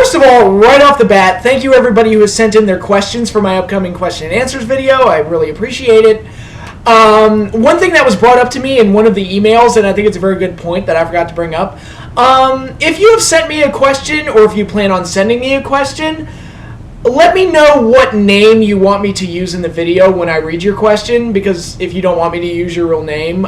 first of all, right off the bat, thank you everybody who has sent in their questions for my upcoming question and answers video. I really appreciate it. One thing that was brought up to me in one of the emails, and I think it's a very good point that I forgot to bring up, if you have sent me a question, or if you plan on sending me a question, let me know what name you want me to use in the video when I read your question, because if you don't want me to use your real name,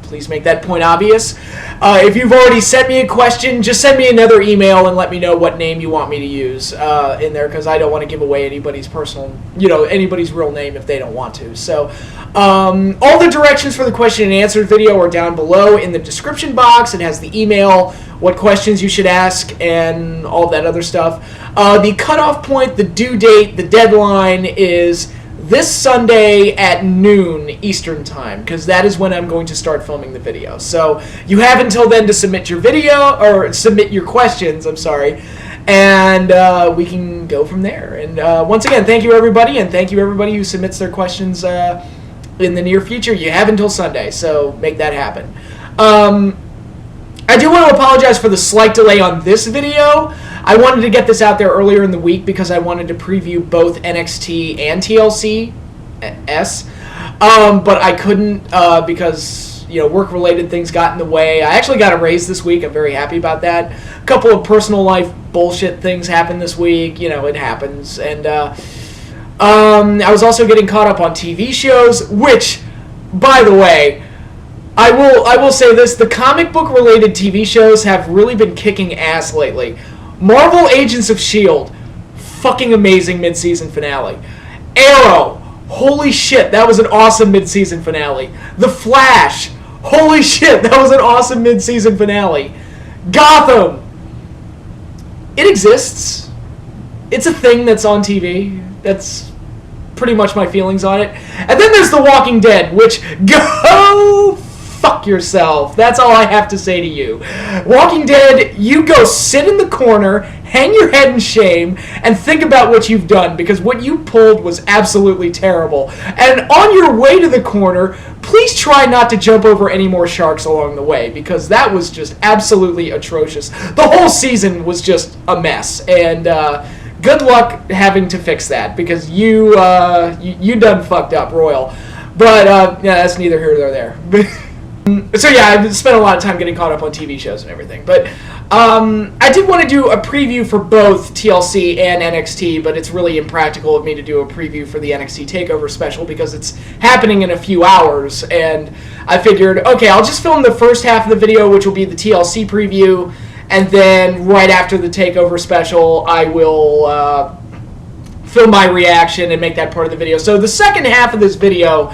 please make that point obvious. If you've already sent me a question, just send me another email and let me know what name you want me to use in there, because I don't want to give away anybody's personal, anybody's real name if they don't want to. So, all the directions for the question and answer video are down below in the description box. It has the email, what questions you should ask, and all that other stuff. The cutoff point, the due date, the deadline is this Sunday at noon Eastern Time, because that is when I'm going to start filming the video. So you have until then to submit your video, or submit your questions, I'm sorry, and we can go from there. And once again, thank you everybody, and thank you everybody who submits their questions in the near future. You have until Sunday, so make that happen. I do want to apologize for the slight delay on this video. I wanted to get this out there earlier in the week because I wanted to preview both NXT and TLC, but I couldn't because work-related things got in the way. I actually got a raise this week. I'm very happy about that. A couple of personal life bullshit things happened this week. It happens. And I was also getting caught up on TV shows, which, by the way, I will say this: the comic book related TV shows have really been kicking ass lately. Marvel Agents of S.H.I.E.L.D., fucking amazing mid-season finale. Arrow, holy shit, that was an awesome mid-season finale. The Flash, holy shit, that was an awesome mid-season finale. Gotham, it exists. It's a thing that's on TV. That's pretty much my feelings on it. And then there's The Walking Dead, which, go fuck yourself. That's all I have to say to you. Walking Dead, you go sit in the corner, hang your head in shame, and think about what you've done, because what you pulled was absolutely terrible. And on your way to the corner, please try not to jump over any more sharks along the way, because that was just absolutely atrocious. The whole season was just a mess, and good luck having to fix that, because you done fucked up royal. But yeah, that's neither here nor there. So yeah, I've spent a lot of time getting caught up on TV shows and everything. But I did want to do a preview for both TLC and NXT, but it's really impractical of me to do a preview for the NXT Takeover special because it's happening in a few hours. And I figured, okay, I'll just film the first half of the video, which will be the TLC preview, and then right after the Takeover special, I will film my reaction and make that part of the video. So the second half of this video,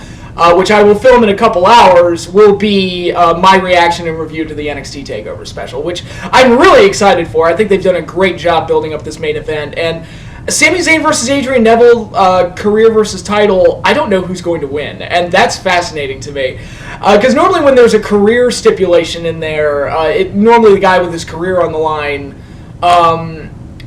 which I will film in a couple hours, will be my reaction and review to the NXT TakeOver special, which I'm really excited for. I think they've done a great job building up this main event. And Sami Zayn versus Adrian Neville, career versus title, I don't know who's going to win. And that's fascinating to me. Because normally when there's a career stipulation in there, normally the guy with his career on the line,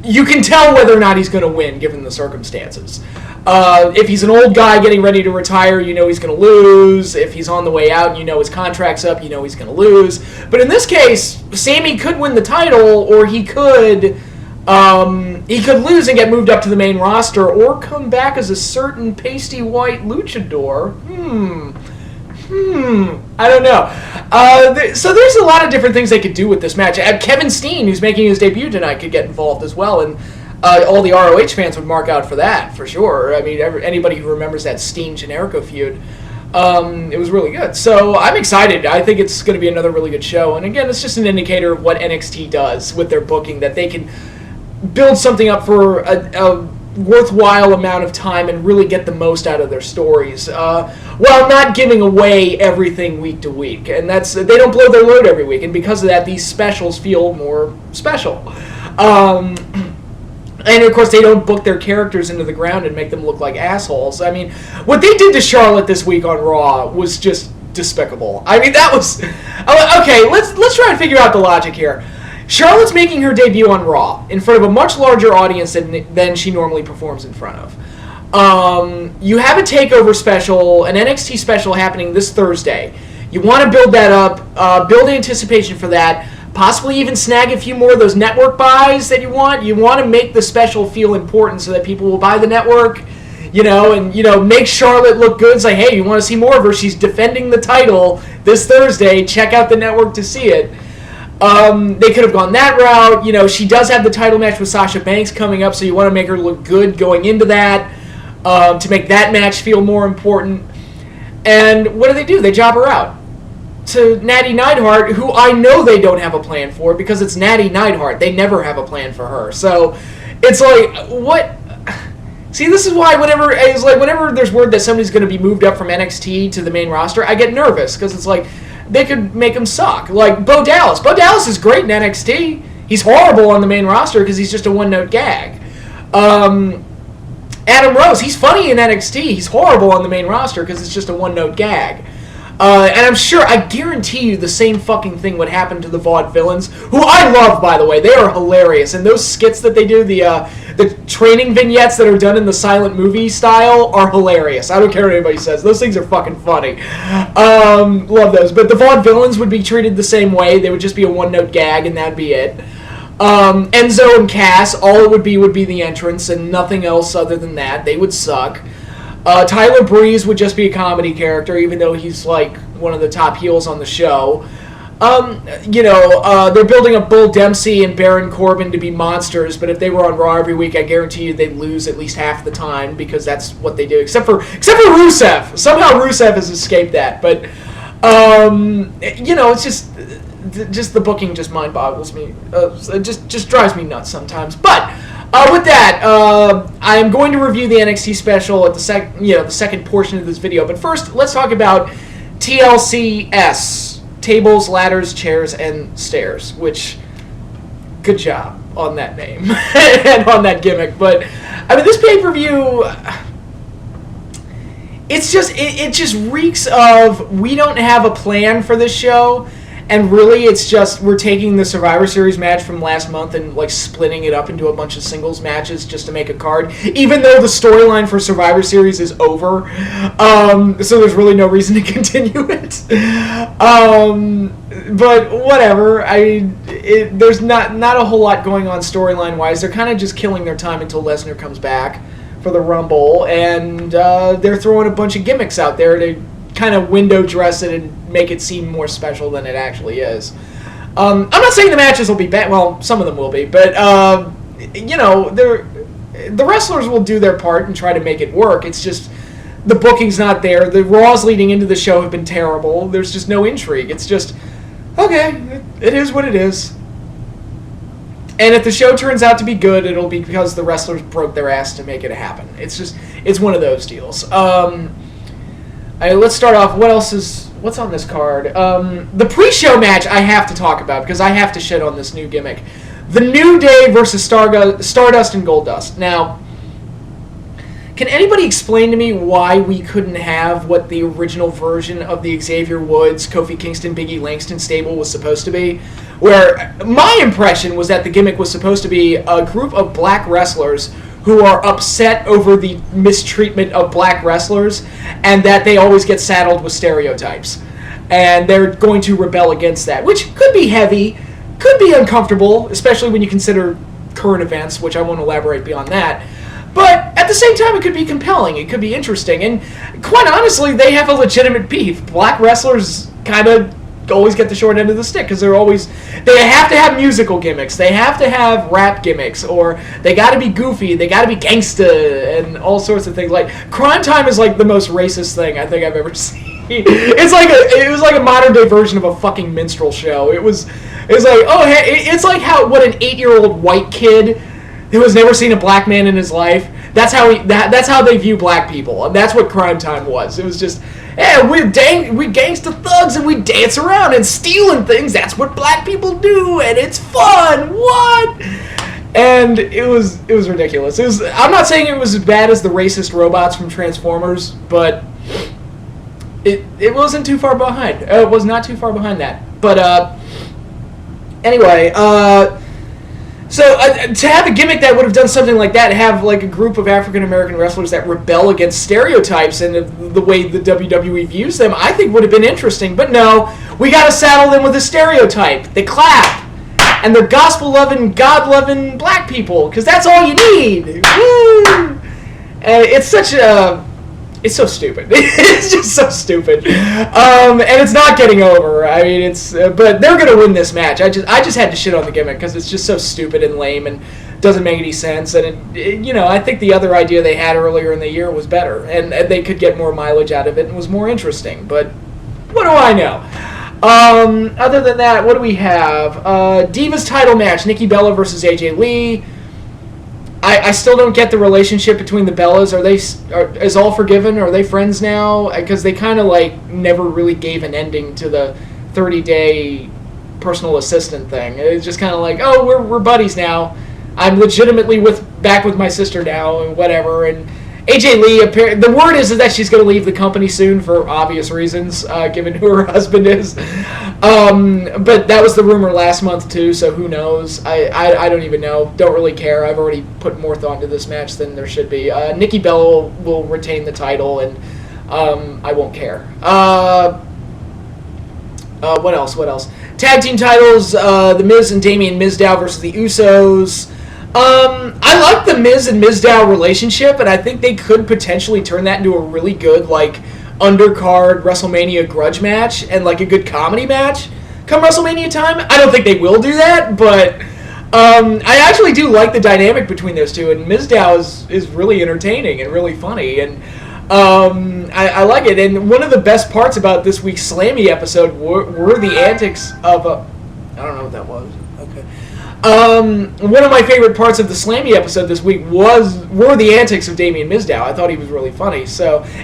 you can tell whether or not he's going to win given the circumstances. If he's an old guy getting ready to retire, you know he's going to lose. If he's on the way out and you know his contract's up, you know he's going to lose. But in this case, Sami could win the title, or he could lose and get moved up to the main roster, or come back as a certain pasty white luchador. I don't know. So there's a lot of different things they could do with this match. Kevin Steen, who's making his debut tonight, could get involved as well, and all the ROH fans would mark out for that, for sure. I mean, anybody who remembers that Steen-Generico feud, it was really good. So I'm excited. I think it's going to be another really good show. And again, it's just an indicator of what NXT does with their booking, that they can build something up for a worthwhile amount of time and really get the most out of their stories, while not giving away everything week to week. And they don't blow their load every week, and because of that, these specials feel more special. And of course, they don't book their characters into the ground and make them look like assholes. I mean, what they did to Charlotte this week on Raw was just despicable. I mean, that was okay. Let's try and figure out the logic here. Charlotte's making her debut on Raw in front of a much larger audience than she normally performs in front of. You have a TakeOver special, an NXT special happening this Thursday. You want to build that up, build anticipation for that. Possibly even snag a few more of those network buys that you want. You want to make the special feel important so that people will buy the network, and make Charlotte look good. It's like, hey, you want to see more of her? She's defending the title this Thursday. Check out the network to see it. They could have gone that route. She does have the title match with Sasha Banks coming up, so you want to make her look good going into that to make that match feel more important. And what do? They job her out to Natty Neidhart, who I know they don't have a plan for because it's Natty Neidhart. They never have a plan for her. So it's like, what? See, this is why whenever there's word that somebody's going to be moved up from NXT to the main roster, I get nervous because it's like they could make him suck. Like Bo Dallas. Bo Dallas is great in NXT. He's horrible on the main roster because he's just a one-note gag. Adam Rose, he's funny in NXT. He's horrible on the main roster because it's just a one-note gag. And I'm sure, I guarantee you the same fucking thing would happen to the Vaudevillains, who I love, by the way. They are hilarious. And those skits that they do, the training vignettes that are done in the silent movie style are hilarious. I don't care what anybody says. Those things are fucking funny. Love those. But the Vaudevillains would be treated the same way. They would just be a one-note gag, and that'd be it. Enzo and Cass, all it would be the entrance, and nothing else other than that. They would suck. Tyler Breeze would just be a comedy character, even though he's like one of the top heels on the show. They're building up Bull Dempsey and Baron Corbin to be monsters, but if they were on Raw every week, I guarantee you they'd lose at least half the time because that's what they do. Except for Rusev. Somehow Rusev has escaped that, but it's just the booking just mind boggles me. It just drives me nuts sometimes, but. With that, I am going to review the NXT special at the second portion of this video. But first, let's talk about TLCS: Tables, Ladders, Chairs, and Stairs. Which, good job on that name and on that gimmick. But I mean, this pay-per-view, it just reeks of we don't have a plan for this show. And really, it's just we're taking the Survivor Series match from last month and like splitting it up into a bunch of singles matches just to make a card. Even though the storyline for Survivor Series is over, so there's really no reason to continue it. But whatever. There's not a whole lot going on storyline wise. They're kind of just killing their time until Lesnar comes back for the Rumble, and they're throwing a bunch of gimmicks out there to kind of window dress it and make it seem more special than it actually is. I'm not saying the matches will be bad. Well, some of them will be, but the wrestlers will do their part and try to make it work. It's just the booking's not there. The Raws leading into the show have been terrible. There's just no intrigue. It's just okay. It is what it is. And if the show turns out to be good, it'll be because the wrestlers broke their ass to make it happen. It's one of those deals. Let's start off. What's on this card? The pre-show match I have to talk about because I have to shit on this new gimmick. The New Day versus Stardust and Goldust. Now, can anybody explain to me why we couldn't have what the original version of the Xavier Woods, Kofi Kingston, Big E Langston stable was supposed to be? Where my impression was that the gimmick was supposed to be a group of black wrestlers who are upset over the mistreatment of black wrestlers and that they always get saddled with stereotypes. And they're going to rebel against that, which could be heavy, could be uncomfortable, especially when you consider current events, which I won't elaborate beyond that. But at the same time, it could be compelling, it could be interesting, and quite honestly, they have a legitimate beef. Black wrestlers kind of always get the short end of the stick because they have to have musical gimmicks, they have to have rap gimmicks, or they got to be goofy, they got to be gangsta, and all sorts of things. Like Crime Time is like the most racist thing I think I've ever seen. It was like a modern day version of a fucking minstrel show. It was like, oh hey, it's like what an 8-year-old white kid who has never seen a black man in his life. That's how they view black people, and that's what Crime Time was. It was just, yeah, we gangsta thugs and we dance around and stealing things. That's what black people do, and it's fun. What? And it was ridiculous. I'm not saying it was as bad as the racist robots from Transformers, but it wasn't too far behind. It was not too far behind that. But anyway. So to have a gimmick that would have done something like that, have like a group of African American wrestlers that rebel against stereotypes and the way the WWE views them, I think would have been interesting. But no, We got to saddle them with a stereotype. They clap. And they're gospel-loving, God-loving black people, because that's all you need. Woo! It's such a... It's so stupid. It's just so stupid. And it's not getting over. I mean, it's... but they're going to win this match. I just had to shit on the gimmick, because it's just so stupid and lame and doesn't make any sense. And, I think the other idea they had earlier in the year was better. And they could get more mileage out of it and was more interesting. But what do I know? Other than that, what do we have? Divas title match, Nikki Bella versus AJ Lee. I still don't get the relationship between the Bellas. Is All Forgiven? Are they friends now? Because they kind of never really gave an ending to the 30-day personal assistant thing. It's just kind of oh, we're buddies now. I'm legitimately back with my sister now and whatever. And AJ Lee, the word is that she's going to leave the company soon for obvious reasons, given who her husband is. But that was the rumor last month, too, so who knows? I don't even know. Don't really care. I've already put more thought into this match than there should be. Nikki Bella will retain the title, and I won't care. What else? Tag team titles, The Miz and Damien Mizdow versus the Usos. I like the Miz and Mizdow relationship, and I think they could potentially turn that into a really good, undercard WrestleMania grudge match and, a good comedy match come WrestleMania time. I don't think they will do that, but I actually do like the dynamic between those two, and Mizdow is really entertaining and really funny, and I like it. And one of the best parts about this week's Slammy episode were the antics of I don't know what that was. Okay. One of my favorite parts of the Slammy episode this week were the antics of Damien Mizdow. I thought he was really funny.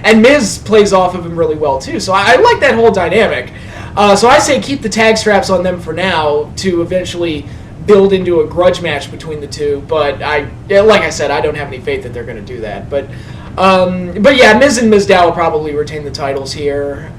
And Miz plays off of him really well too. So I like that whole dynamic. So I say keep the tag straps on them for now to eventually build into a grudge match between the two. But like I said, I don't have any faith that they're going to do that. But yeah, Miz and Mizdow will probably retain the titles here.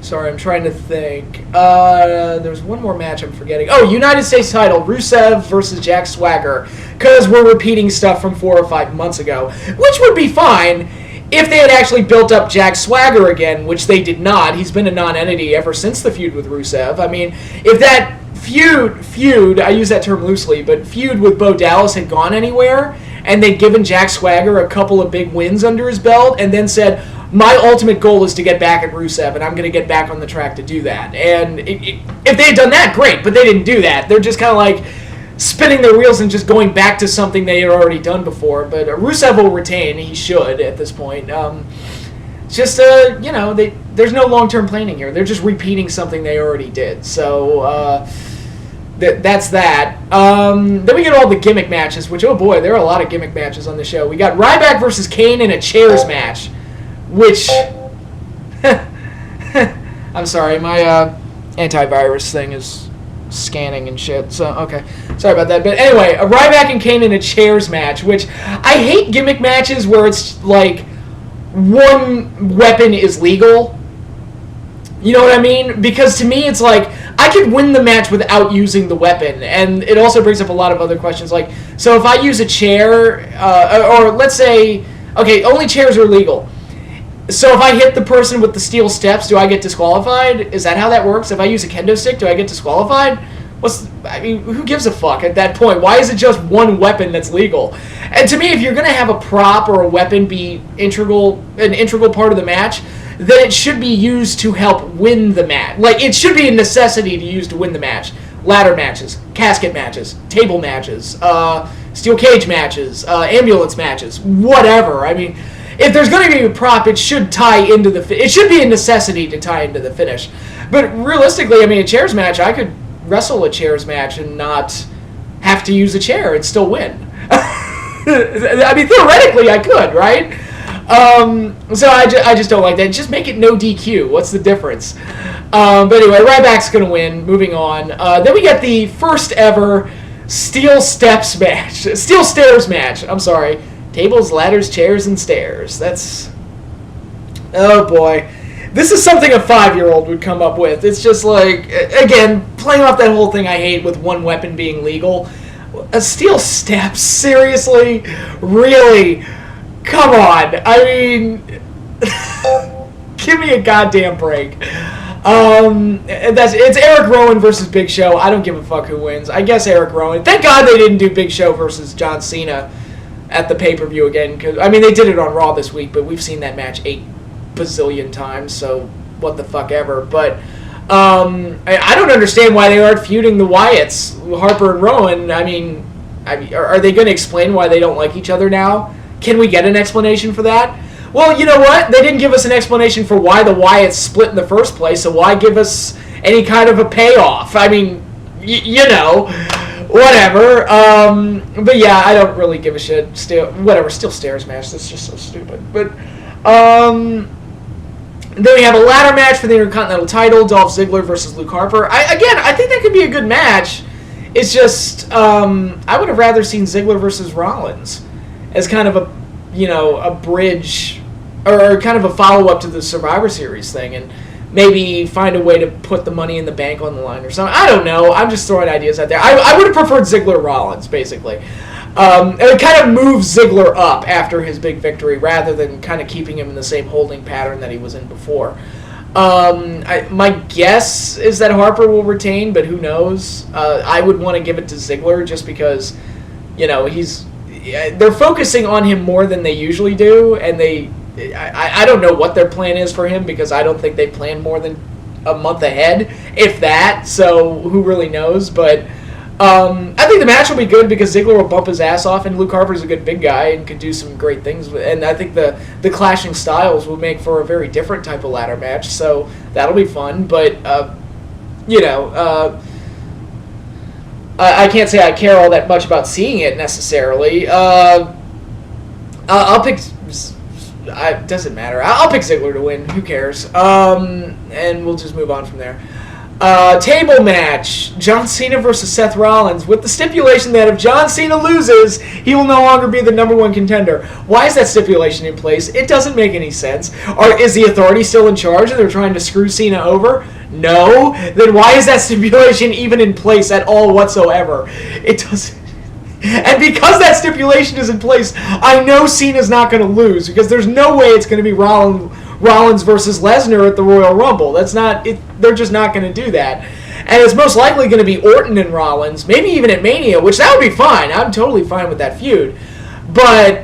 Sorry, I'm trying to think. There's one more match I'm forgetting. Oh, United States title, Rusev versus Jack Swagger. Because we're repeating stuff from 4 or 5 months ago. Which would be fine if they had actually built up Jack Swagger again, which they did not. He's been a non-entity ever since the feud with Rusev. I mean, if that feud, I use that term loosely, but feud with Bo Dallas had gone anywhere, and they'd given Jack Swagger a couple of big wins under his belt, and then said, my ultimate goal is to get back at Rusev, and I'm going to get back on the track to do that. And if they had done that, great, but they didn't do that. They're just kind of spinning their wheels and just going back to something they had already done before. But Rusev will retain. He should at this point. There's no long-term planning here. They're just repeating something they already did. So that's that. Then we get all the gimmick matches, which, oh boy, there are a lot of gimmick matches on the show. We got Ryback versus Kane in a chairs match. Which, I'm sorry, my antivirus thing is scanning and shit, so, okay. Sorry about that, but anyway, a Ryback and Kane in a chairs match, which, I hate gimmick matches where it's, one weapon is legal. You know what I mean? Because to me, it's I could win the match without using the weapon, and it also brings up a lot of other questions, so if I use a chair, or let's say, okay, only chairs are legal. So if I hit the person with the steel steps, do I get disqualified? Is that how that works? If I use a kendo stick, do I get disqualified? Who gives a fuck at that point? Why is it just one weapon that's legal? And to me, if you're going to have a prop or a weapon be an integral part of the match, then it should be used to help win the match. It should be a necessity to use to win the match. Ladder matches, casket matches, table matches, steel cage matches, ambulance matches, whatever. If there's going to be a prop, it should tie into it should be a necessity to tie into the finish. But realistically, a chairs match, I could wrestle a chairs match and not have to use a chair and still win. Theoretically, I could, right? So I just don't like that. Just make it no DQ. What's the difference? But anyway, Ryback's going to win. Moving on. Then we get the first ever steel stairs match. I'm sorry. Tables, ladders, chairs, and stairs. Oh boy. This is something a 5-year-old would come up with. It's just again, playing off that whole thing I hate with one weapon being legal. A steel steps? Seriously? Really? Come on. Give me a goddamn break. It's Eric Rowan versus Big Show. I don't give a fuck who wins. I guess Eric Rowan. Thank God they didn't do Big Show versus John Cena at the pay-per-view again. Cause, I mean, they did it on Raw this week, but we've seen that match 8 bazillion times, so what the fuck ever. But I don't understand why they aren't feuding the Wyatts, Harper and Rowan. I mean, are they going to explain why they don't like each other now? Can we get an explanation for that? Well, you know what? They didn't give us an explanation for why the Wyatts split in the first place, so why give us any kind of a payoff? I mean, you know, whatever. But yeah, I don't really give a shit. Still stairs match. That's just so stupid. But then we have a ladder match for the Intercontinental title, Dolph Ziggler versus Luke Harper. I think that could be a good match. It's just, I would have rather seen Ziggler versus Rollins as kind of a bridge, or kind of a follow-up to the Survivor Series thing, and maybe find a way to put the Money in the Bank on the line or something. I don't know. I'm just throwing ideas out there. I would have preferred Ziggler-Rollins, basically. It kind of moves Ziggler up after his big victory, rather than kind of keeping him in the same holding pattern that he was in before. My guess is that Harper will retain, but who knows? I would want to give it to Ziggler just because, they're focusing on him more than they usually do, and I don't know what their plan is for him, because I don't think they plan more than a month ahead, if that, so who really knows, but I think the match will be good because Ziggler will bump his ass off, and Luke Harper's a good big guy and could do some great things, and I think the clashing styles will make for a very different type of ladder match, so that'll be fun, but, I can't say I care all that much about seeing it necessarily. I'll pick. It doesn't matter. I'll pick Ziggler to win. Who cares? And we'll just move on from there. Table match: John Cena versus Seth Rollins, with the stipulation that if John Cena loses, he will no longer be the number one contender. Why is that stipulation in place? It doesn't make any sense. Or is the Authority still in charge and they're trying to screw Cena over? No. Then why is that stipulation even in place at all whatsoever? It doesn't. And because that stipulation is in place, I know Cena's not going to lose, because there's no way it's going to be Rollins versus Lesnar at the Royal Rumble. That's not it. They're just not going to do that. And it's most likely going to be Orton and Rollins, maybe even at Mania, which that would be fine. I'm totally fine with that feud. But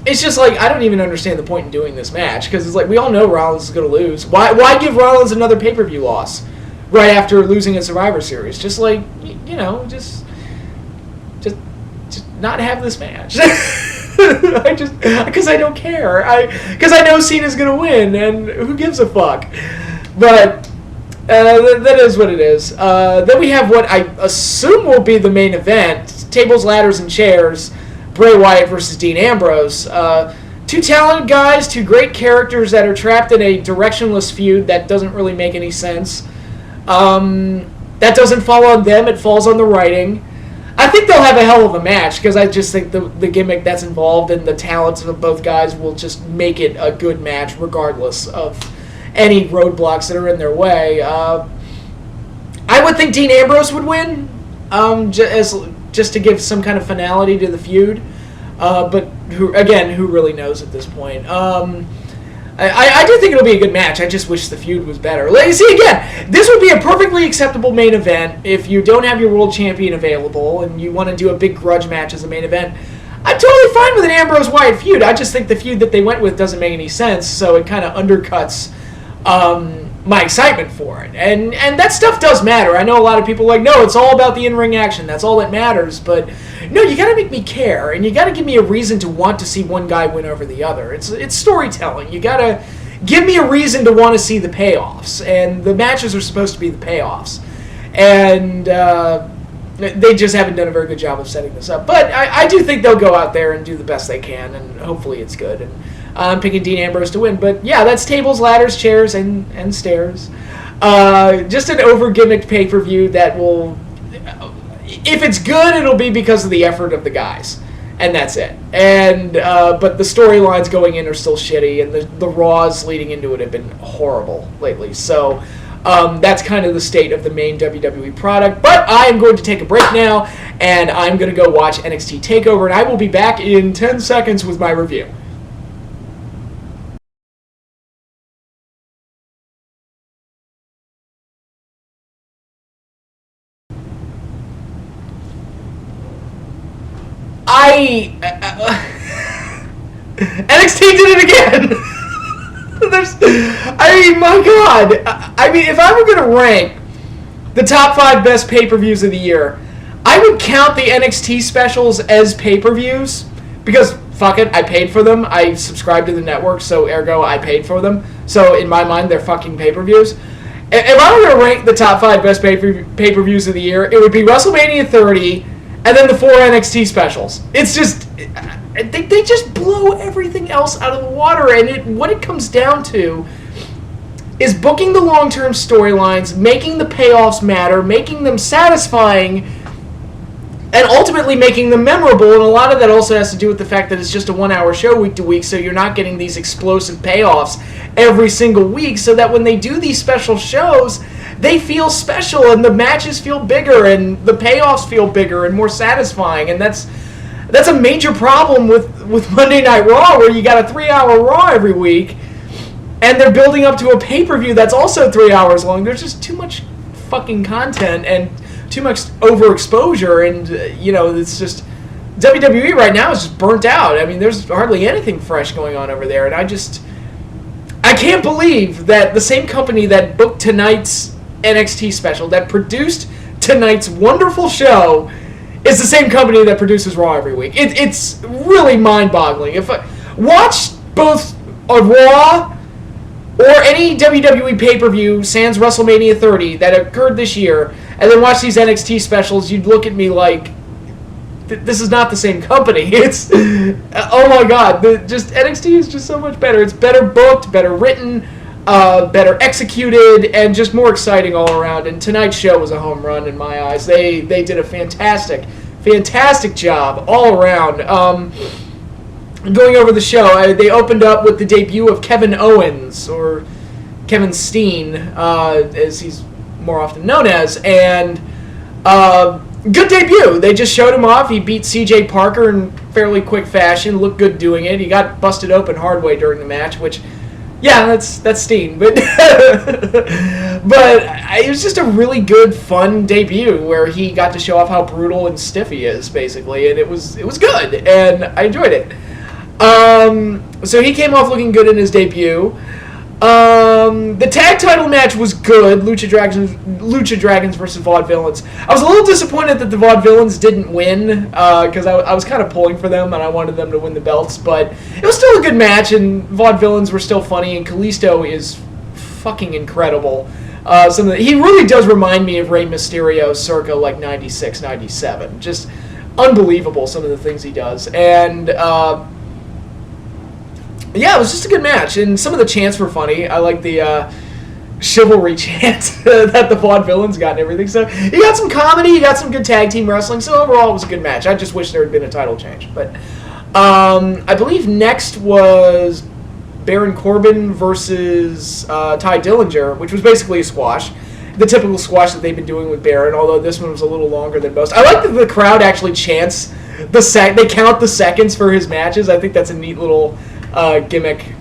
it's just like, I don't even understand the point in doing this match, because it's like, we all know Rollins is going to lose. Why give Rollins another pay-per-view loss right after losing a Survivor Series? Just like, just not have this match. Because I don't care. Because I know Cena's going to win, and who gives a fuck? But that is what it is. Then we have what I assume will be the main event: tables, ladders, and chairs. Bray Wyatt versus Dean Ambrose. Two talented guys, two great characters that are trapped in a directionless feud that doesn't really make any sense. That doesn't fall on them, it falls on the writing. I think they'll have a hell of a match, because I just think the gimmick that's involved and the talents of both guys will just make it a good match regardless of any roadblocks that are in their way. I would think Dean Ambrose would win, just to give some kind of finality to the feud. But who really knows at this point? I do think it'll be a good match. I just wish the feud was better. See, again, this would be a perfectly acceptable main event if you don't have your world champion available and you want to do a big grudge match as a main event. I'm totally fine with an Ambrose-Wyatt feud. I just think the feud that they went with doesn't make any sense, so it kind of undercuts my excitement for it. And that stuff does matter. I know a lot of people are like, no, it's all about the in-ring action. That's all that matters. But no, you got to make me care, and you got to give me a reason to want to see one guy win over the other. It's storytelling. You got to give me a reason to want to see the payoffs, and the matches are supposed to be the payoffs. And they just haven't done a very good job of setting this up. But I do think they'll go out there and do the best they can, and hopefully it's good. And I'm picking Dean Ambrose to win. But yeah, that's tables, ladders, chairs, and stairs. Just an over-gimmicked pay-per-view that will... If it's good, it'll be because of the effort of the guys. And that's it. And but the storylines going in are still shitty, and the Raws leading into it have been horrible lately. So that's kind of the state of the main WWE product. But I am going to take a break now, and I'm going to go watch NXT TakeOver, and I will be back in 10 seconds with my review. NXT did it again. My God. I mean, if I were going to rank the top 5 best pay-per-views of the year, I would count the NXT specials as pay-per-views because, fuck it, I paid for them. I subscribed to the network, so ergo I paid for them. So in my mind, they're fucking pay-per-views. If I were going to rank the top 5 best pay-per-views of the year, it would be WrestleMania 30 and then the 4 NXT specials. It's just... They just blow everything else out of the water, and what it comes down to is booking the long-term storylines, making the payoffs matter, making them satisfying, and ultimately making them memorable. And a lot of that also has to do with the fact that it's just a 1-hour show week to week, so you're not getting these explosive payoffs every single week, so that when they do these special shows, they feel special, and the matches feel bigger, and the payoffs feel bigger and more satisfying, and that's a major problem with Monday Night Raw, where you got a 3-hour Raw every week, and they're building up to a pay-per-view that's also 3 hours long. There's just too much fucking content and too much overexposure, and, it's just... WWE right now is just burnt out. I mean, there's hardly anything fresh going on over there, and I can't believe that the same company that booked tonight's NXT special, that produced tonight's wonderful show... It's the same company that produces Raw every week. It's really mind-boggling. If I watch both a Raw or any WWE pay-per-view sans WrestleMania 30 that occurred this year, and then watch these NXT specials, you'd look at me like, this is not the same company. It's, oh my God, NXT is just so much better. It's better booked, better written, better executed, and just more exciting all around. And tonight's show was a home run in my eyes. They did a fantastic job all around. Going over the show, they opened up with the debut of Kevin Owens, or Kevin Steen, as he's more often known as, and good debut. They just showed him off. He beat CJ Parker in fairly quick fashion, looked good doing it. He got busted open hard way during the match, which... Yeah, that's Steen, but it was just a really good, fun debut where he got to show off how brutal and stiff he is, basically, and it was good, and I enjoyed it. So he came off looking good in his debut. The tag title match was good, Lucha Dragons versus Vaudevillains. I was a little disappointed that the Vaudevillains didn't win, because I was kind of pulling for them, and I wanted them to win the belts, but it was still a good match, and Vaudevillains were still funny, and Kalisto is fucking incredible. He really does remind me of Rey Mysterio circa, like, 96, 97. Just unbelievable, some of the things he does, and... yeah, it was just a good match, and some of the chants were funny. I like the chivalry chant that the Vaudevillains got and everything. So you got some comedy, you got some good tag team wrestling, so overall it was a good match. I just wish there had been a title change. But I believe next was Baron Corbin versus Ty Dillinger, which was basically a squash. The typical squash that they've been doing with Baron, although this one was a little longer than most. I like that the crowd actually chants they count the seconds for his matches. I think that's a neat little... gimmick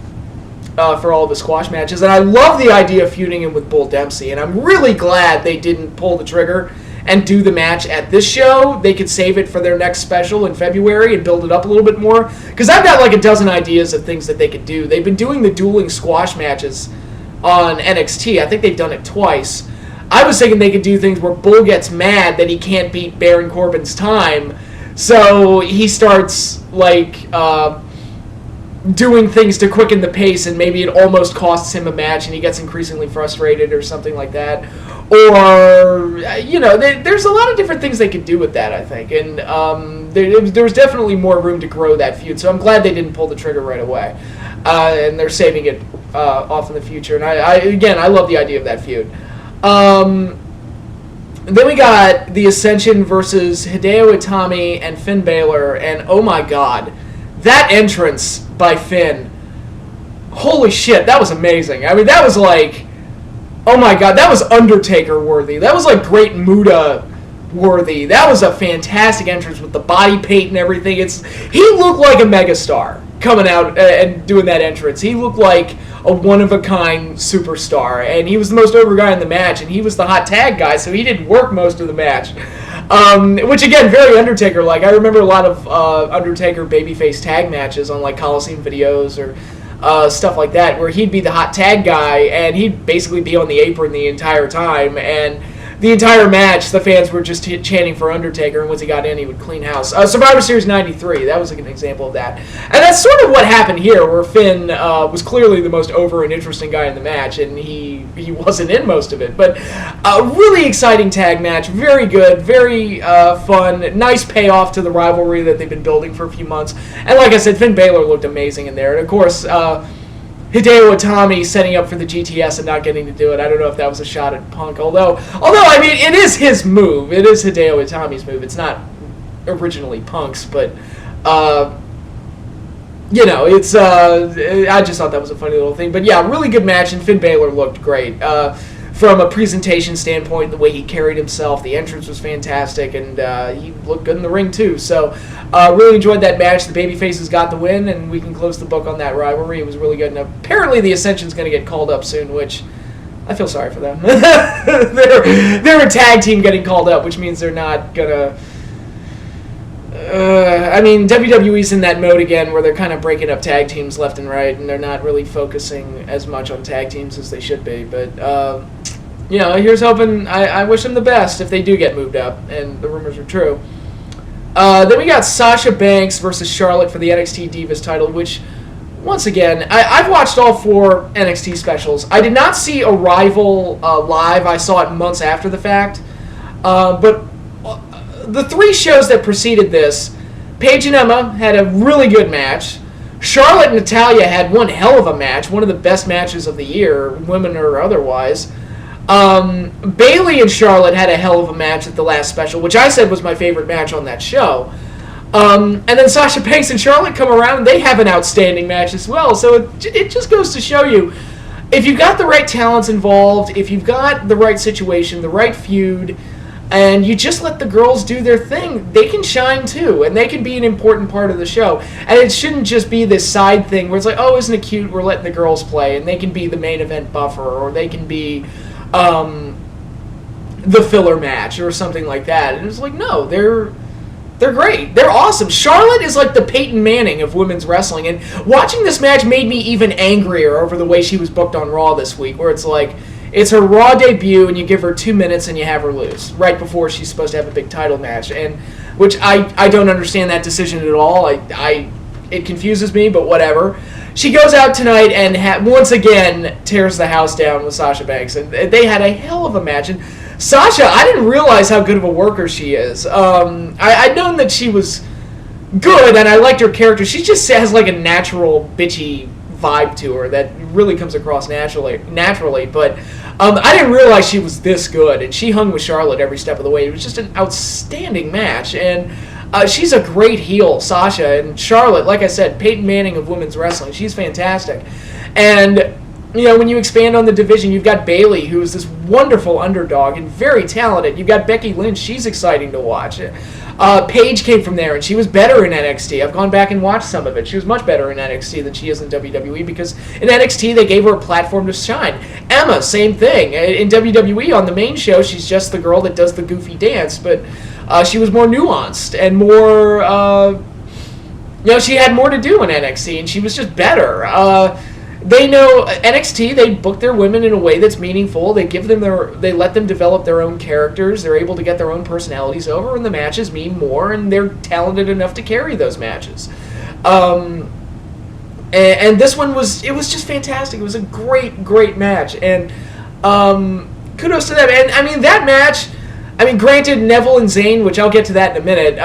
for all of the squash matches, and I love the idea of feuding him with Bull Dempsey, and I'm really glad they didn't pull the trigger and do the match at this show. They could save it for their next special in February and build it up a little bit more, because I've got like a dozen ideas of things that they could do. They've been doing the dueling squash matches on NXT. I think they've done it twice. I was thinking they could do things where Bull gets mad that he can't beat Baron Corbin's time, so he starts like doing things to quicken the pace, and maybe it almost costs him a match and he gets increasingly frustrated or something like that. Or, there's a lot of different things they could do with that, I think. And there was definitely more room to grow that feud, so I'm glad they didn't pull the trigger right away. And they're saving it off in the future. And I love the idea of that feud. Then we got the Ascension versus Hideo Itami and Finn Balor, and oh my god, that entrance by Finn, holy shit, that was amazing. I mean, that was like, oh my god, that was Undertaker worthy. That was like Great Muta worthy. That was a fantastic entrance with the body paint and everything. He looked like a megastar coming out and doing that entrance. He looked like a one-of-a-kind superstar, and he was the most over guy in the match, and he was the hot tag guy, so he didn't work most of the match. Which again, very Undertaker-like. I remember a lot of Undertaker babyface tag matches on like Coliseum videos or stuff like that, where he'd be the hot tag guy and he'd basically be on the apron the entire time, and the entire match the fans were just chanting for Undertaker, and once he got in he would clean house. Survivor Series 93, that was like an example of that. And that's sort of what happened here, where Finn was clearly the most over and interesting guy in the match, and he wasn't in most of it. But a really exciting tag match, very good, very fun, nice payoff to the rivalry that they've been building for a few months. And like I said, Finn Balor looked amazing in there. And of course, Hideo Itami setting up for the GTS and not getting to do it. I don't know if that was a shot at Punk. Although I mean, it is his move. It is Hideo Itami's move. It's not originally Punk's, but it's. I just thought that was a funny little thing. But yeah, really good match, and Finn Balor looked great. From a presentation standpoint, the way he carried himself, the entrance was fantastic, and he looked good in the ring too. So, really enjoyed that match. The babyfaces got the win, and we can close the book on that rivalry. It was really good. And apparently, the Ascension's going to get called up soon, which I feel sorry for them. they're a tag team getting called up, which means they're not gonna. WWE's in that mode again where they're kind of breaking up tag teams left and right, and they're not really focusing as much on tag teams as they should be. But, here's hoping. I wish them the best if they do get moved up, and the rumors are true. Then we got Sasha Banks versus Charlotte for the NXT Divas title, which, once again, I've watched all 4 NXT specials. I did not see Arrival live. I saw it months after the fact. But the 3 shows that preceded this, Paige and Emma had a really good match. Charlotte and Natalya had one hell of a match, one of the best matches of the year, women or otherwise. Bayley and Charlotte had a hell of a match at the last special, which I said was my favorite match on that show. And then Sasha Banks and Charlotte come around, and they have an outstanding match as well. So it just goes to show you, if you've got the right talents involved, if you've got the right situation, the right feud, and you just let the girls do their thing, they can shine too, and they can be an important part of the show. And it shouldn't just be this side thing where it's like, oh, isn't it cute, we're letting the girls play, and they can be the main event buffer, or they can be the filler match, or something like that. And it's like, no, they're great. They're awesome. Charlotte is like the Peyton Manning of women's wrestling, and watching this match made me even angrier over the way she was booked on Raw this week, where it's like, it's her Raw debut, and you give her 2 minutes and you have her lose right before she's supposed to have a big title match, and which I don't understand that decision at all. It confuses me, but whatever. She goes out tonight and once again tears the house down with Sasha Banks, and they had a hell of a match. And Sasha, I didn't realize how good of a worker she is. I'd known that she was good, and I liked her character. She just has like a natural bitchy vibe to her that really comes across naturally. But I didn't realize she was this good, and she hung with Charlotte every step of the way. It was just an outstanding match, and she's a great heel, Sasha. And Charlotte, like I said, Peyton Manning of women's wrestling. She's fantastic. And when you expand on the division, you've got Bayley, who is this wonderful underdog and very talented. You've got Becky Lynch. She's exciting to watch. Paige came from there, and she was better in NXT. I've gone back and watched some of it. She was much better in NXT than she is in WWE, because in NXT, they gave her a platform to shine. Emma, same thing. In WWE, on the main show, she's just the girl that does the goofy dance, but she was more nuanced and more, she had more to do in NXT, and she was just better. They know NXT, they book their women in a way that's meaningful. They let them develop their own characters. They're able to get their own personalities over, and the matches mean more, and they're talented enough to carry those matches. And this one was just fantastic. It was a great, great match, and kudos to them. And that match, granted, Neville and Zayn, which I'll get to that in a minute,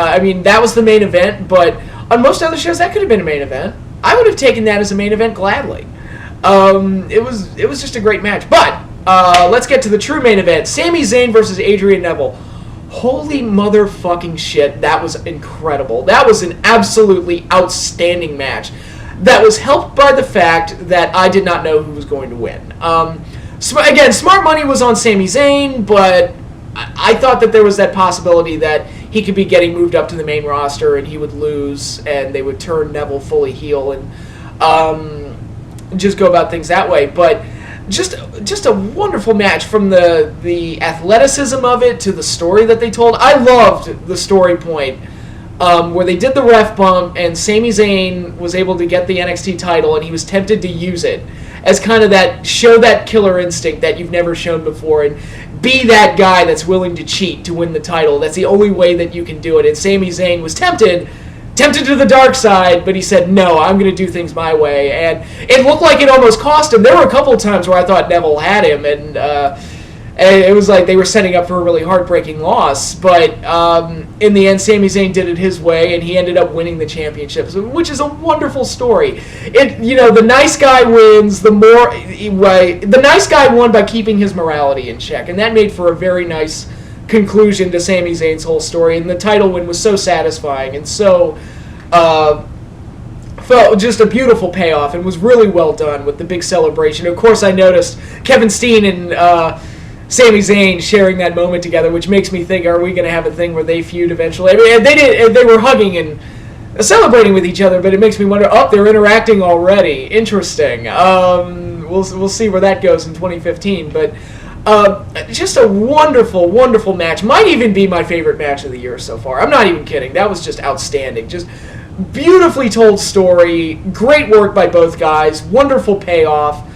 that was the main event, but on most other shows, that could have been a main event. I would have taken that as a main event gladly. It was just a great match. But let's get to the true main event. Sami Zayn versus Adrian Neville. Holy motherfucking shit, that was incredible. That was an absolutely outstanding match. That was helped by the fact that I did not know who was going to win. Again, smart money was on Sami Zayn, but I thought that there was that possibility that he could be getting moved up to the main roster and he would lose, and they would turn Neville fully heel and just go about things that way. But just a wonderful match, from the athleticism of it to the story that they told. I loved the story point where they did the ref bump and Sami Zayn was able to get the NXT title and he was tempted to use it as kind of that, show that killer instinct that you've never shown before and be that guy that's willing to cheat to win the title. That's the only way that you can do it. And Sami Zayn was tempted to the dark side, but he said, no, I'm going to do things my way. And it looked like it almost cost him. There were a couple of times where I thought Neville had him, and it was like they were setting up for a really heartbreaking loss. But in the end, Sami Zayn did it his way, and he ended up winning the championship, which is a wonderful story. The nice guy wins. The nice guy won by keeping his morality in check, and that made for a very nice conclusion to Sami Zayn's whole story. And the title win was so satisfying and so felt just a beautiful payoff, and was really well done with the big celebration. Of course, I noticed Kevin Steen and Sami Zayn sharing that moment together, which makes me think, are we going to have a thing where they feud eventually? I mean, they were hugging and celebrating with each other, but it makes me wonder, they're interacting already. Interesting. We'll see where that goes in 2015, but just a wonderful, wonderful match. Might even be my favorite match of the year so far. I'm not even kidding. That was just outstanding. Just beautifully told story. Great work by both guys. Wonderful payoff.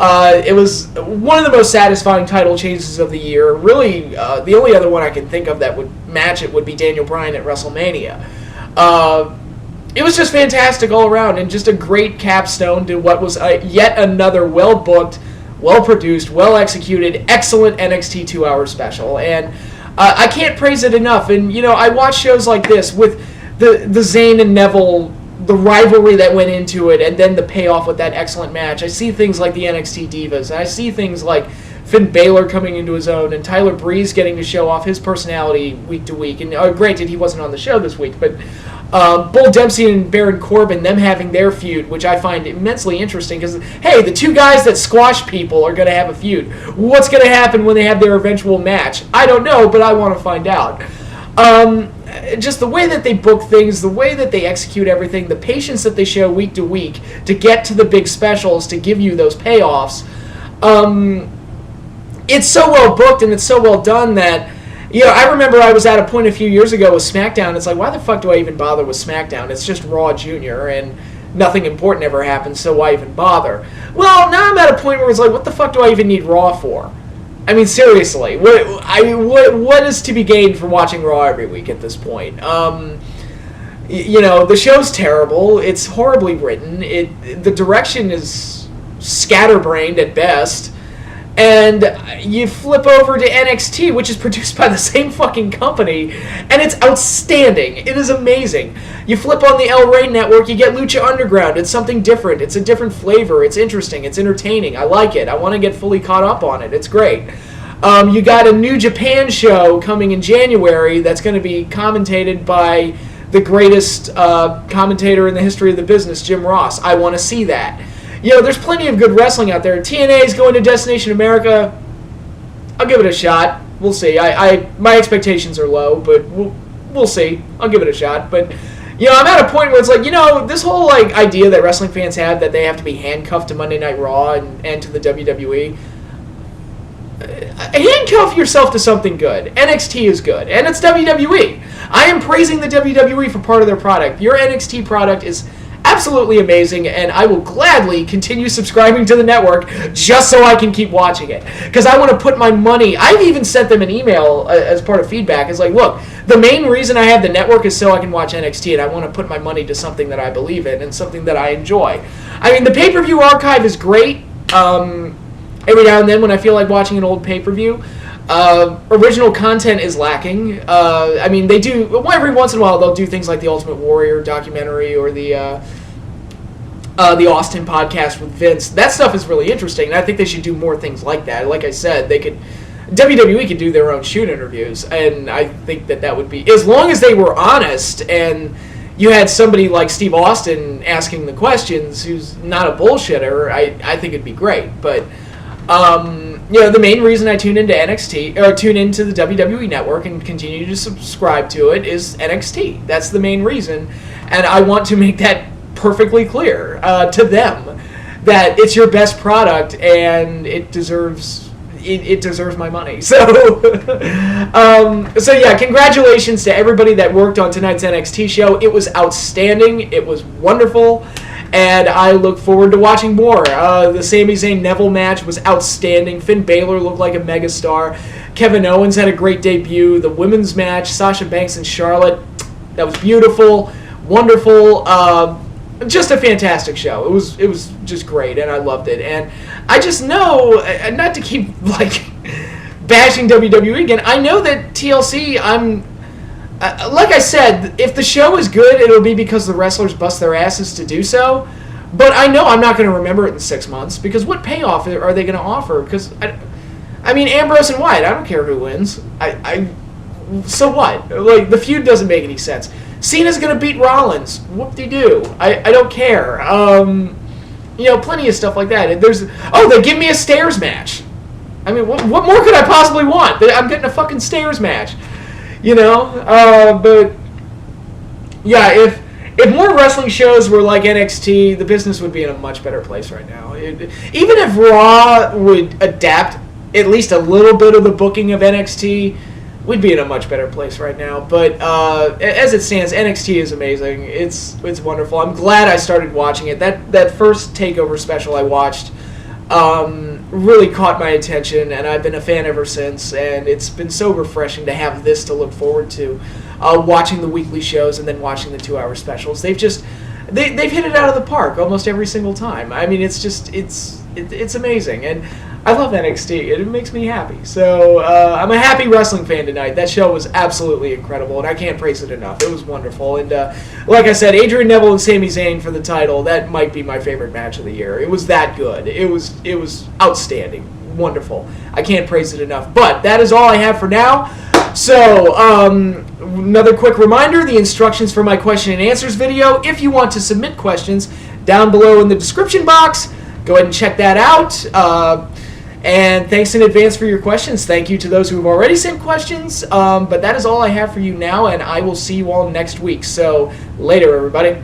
It was one of the most satisfying title changes of the year. Really, the only other one I can think of that would match it would be Daniel Bryan at WrestleMania. It was just fantastic all around, and just a great capstone to what was yet another well-booked, well-produced, well-executed, excellent NXT 2-hour special. And I can't praise it enough. And, I watch shows like this with the Zayn and Neville, the rivalry that went into it, and then the payoff with that excellent match. I see things like the NXT Divas, and I see things like Finn Balor coming into his own, and Tyler Breeze getting to show off his personality week to week. And granted, he wasn't on the show this week, but Bull Dempsey and Baron Corbin, them having their feud, which I find immensely interesting, because, hey, the two guys that squash people are going to have a feud. What's going to happen when they have their eventual match? I don't know, but I want to find out. Just the way that they book things, the way that they execute everything, the patience that they show week to week to get to the big specials, to give you those payoffs. It's so well booked and it's so well done that, I remember I was at a point a few years ago with SmackDown. It's like, why the fuck do I even bother with SmackDown? It's just Raw Junior, and nothing important ever happens, so why even bother? Well, now I'm at a point where it's like, what the fuck do I even need Raw for? I mean, seriously, what is to be gained from watching Raw every week at this point? The show's terrible. It's horribly written. The direction is scatterbrained at best. And you flip over to NXT, which is produced by the same fucking company, and it's outstanding. It is amazing. You flip on the El Rey network, you get Lucha Underground. It's something different. It's a different flavor. It's interesting. It's entertaining. I like it. I want to get fully caught up on it. It's great. You got a New Japan show coming in January that's going to be commentated by the greatest commentator in the history of the business, Jim Ross. I want to see that. There's plenty of good wrestling out there. TNA is going to Destination America. I'll give it a shot. We'll see. My expectations are low, but we'll see. I'll give it a shot. But I'm at a point where it's like, this whole idea that wrestling fans have that they have to be handcuffed to Monday Night Raw and to the WWE. Handcuff yourself to something good. NXT is good, and it's WWE. I am praising the WWE for part of their product. Your NXT product is absolutely amazing, and I will gladly continue subscribing to the network just so I can keep watching it. Because I want to put my money... I've even sent them an email as part of feedback. It's like, look, the main reason I have the network is so I can watch NXT, and I want to put my money to something that I believe in and something that I enjoy. I mean, the pay-per-view archive is great. Every now and then when I feel like watching an old pay-per-view, original content is lacking. They do... every once in a while, they'll do things like the Ultimate Warrior documentary or the Austin podcast with Vince. That stuff is really interesting, and I think they should do more things like that. Like I said, WWE could do their own shoot interviews, and I think that would be... as long as they were honest, and you had somebody like Steve Austin asking the questions who's not a bullshitter, I think it'd be great. But... the main reason I tune into NXT, or tune into the WWE Network and continue to subscribe to it is NXT. That's the main reason, and I want to make that perfectly clear to them. that it's your best product and it deserves my money. So, so yeah, congratulations to everybody that worked on tonight's NXT show. It was outstanding. It was wonderful. And I look forward to watching more. The Sami Zayn-Neville match was outstanding. Finn Balor looked like a megastar. Kevin Owens had a great debut. The women's match, Sasha Banks and Charlotte, that was beautiful, wonderful. Just a fantastic show. It was just great, and I loved it. And I just know, not to keep like bashing WWE again, I know that TLC, like I said, if the show is good, it'll be because the wrestlers bust their asses to do so. But I know I'm not going to remember it in 6 months, because what payoff are they going to offer? Because I mean, Ambrose and Wyatt, I don't care who wins. So what? Like, the feud doesn't make any sense. Cena's going to beat Rollins. Whoop-de-doo. I don't care. Plenty of stuff like that. They give me a stairs match. I mean, what more could I possibly want? I'm getting a fucking stairs match. But yeah, if more wrestling shows were like NXT, the business would be in a much better place right now. Even if Raw would adapt at least a little bit of the booking of NXT, we'd be in a much better place right now. But as it stands, NXT is amazing. It's wonderful. I'm glad I started watching it. That first Takeover special I watched really caught my attention, and I've been a fan ever since. And it's been so refreshing to have this to look forward to. Watching the weekly shows and then watching the 2-hour specials. They've hit it out of the park almost every single time. I mean, it's amazing. And I love NXT. It makes me happy. So I'm a happy wrestling fan tonight. That show was absolutely incredible, and I can't praise it enough. It was wonderful. And like I said, Adrian Neville and Sami Zayn for the title, that might be my favorite match of the year. It was that good. It was outstanding. Wonderful. I can't praise it enough. But that is all I have for now. So, another quick reminder, the instructions for my question and answers video. If you want to submit questions, down below in the description box, go ahead and check that out. And thanks in advance for your questions. Thank you to those who have already sent questions. But that is all I have for you now, and I will see you all next week. So, later, everybody.